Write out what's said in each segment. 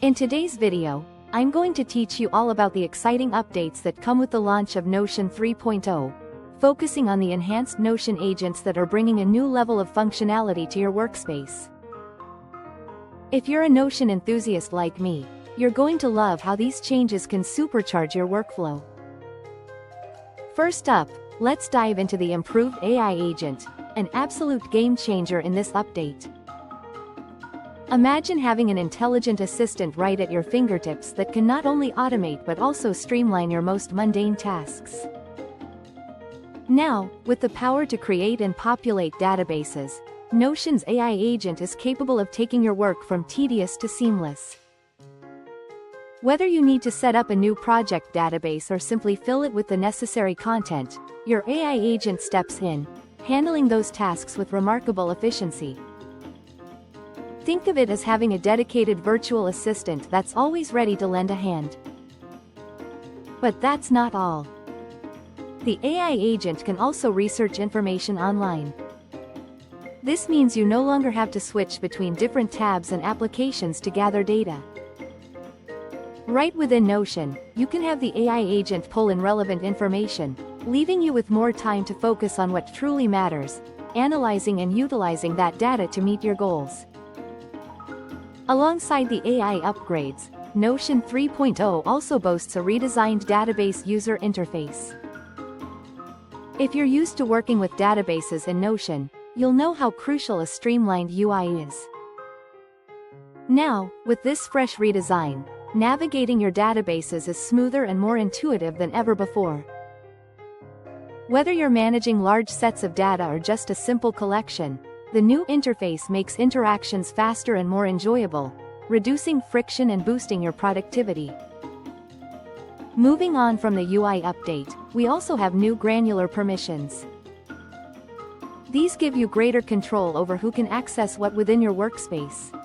In today's video, I'm going to teach you all about the exciting updates that come with the launch of Notion 3.0, focusing on the enhanced Notion agents that are bringing a new level of functionality to your workspace. If you're a Notion enthusiast like me, you're going to love how these changes can supercharge your workflow. First up, let's dive into the improved AI agent, an absolute game changer in this update. Imagine having an intelligent assistant right at your fingertips that can not only automate but also streamline your most mundane tasks. Now, with the power to create and populate databases, Notion's AI agent is capable of taking your work from tedious to seamless. Whether you need to set up a new project database or simply fill it with the necessary content, your AI agent steps in, handling those tasks with remarkable efficiency. Think of it as having a dedicated virtual assistant that's always ready to lend a hand. But that's not all. The AI agent can also research information online. This means you no longer have to switch between different tabs and applications to gather data. Right within Notion, you can have the AI agent pull in relevant information, leaving you with more time to focus on what truly matters, analyzing and utilizing that data to meet your goals. Alongside the AI upgrades, Notion 3.0 also boasts a redesigned database user interface. If you're used to working with databases in Notion, you'll know how crucial a streamlined UI is. Now, with this fresh redesign, navigating your databases is smoother and more intuitive than ever before. Whether you're managing large sets of data or just a simple collection, the new interface makes interactions faster and more enjoyable, reducing friction and boosting your productivity. Moving on from the UI update, we also have new granular permissions. These give you greater control over who can access what within your workspace.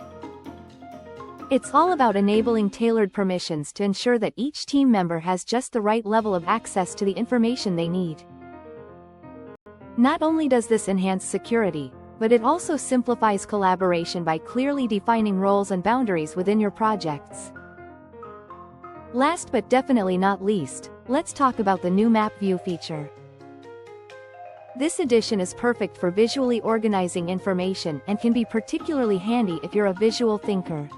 It's all about enabling tailored permissions to ensure that each team member has just the right level of access to the information they need. Not only does this enhance security, but it also simplifies collaboration by clearly defining roles and boundaries within your projects. Last but definitely not least, let's talk about the new Map View feature. This addition is perfect for visually organizing information and can be particularly handy if you're a visual thinker.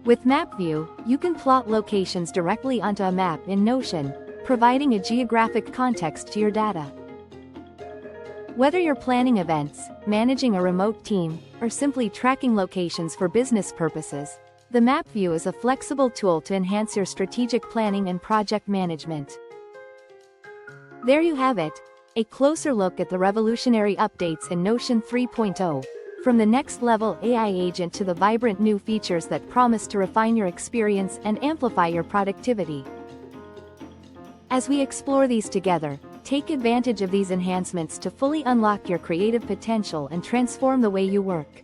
With Map View, you can plot locations directly onto a map in Notion, providing a geographic context to your data. Whether you're planning events, managing a remote team, or simply tracking locations for business purposes, the Map View is a flexible tool to enhance your strategic planning and project management. There you have it, a closer look at the revolutionary updates in Notion 3.0, from the next-level AI agent to the vibrant new features that promise to refine your experience and amplify your productivity. As we explore these together, take advantage of these enhancements to fully unlock your creative potential and transform the way you work.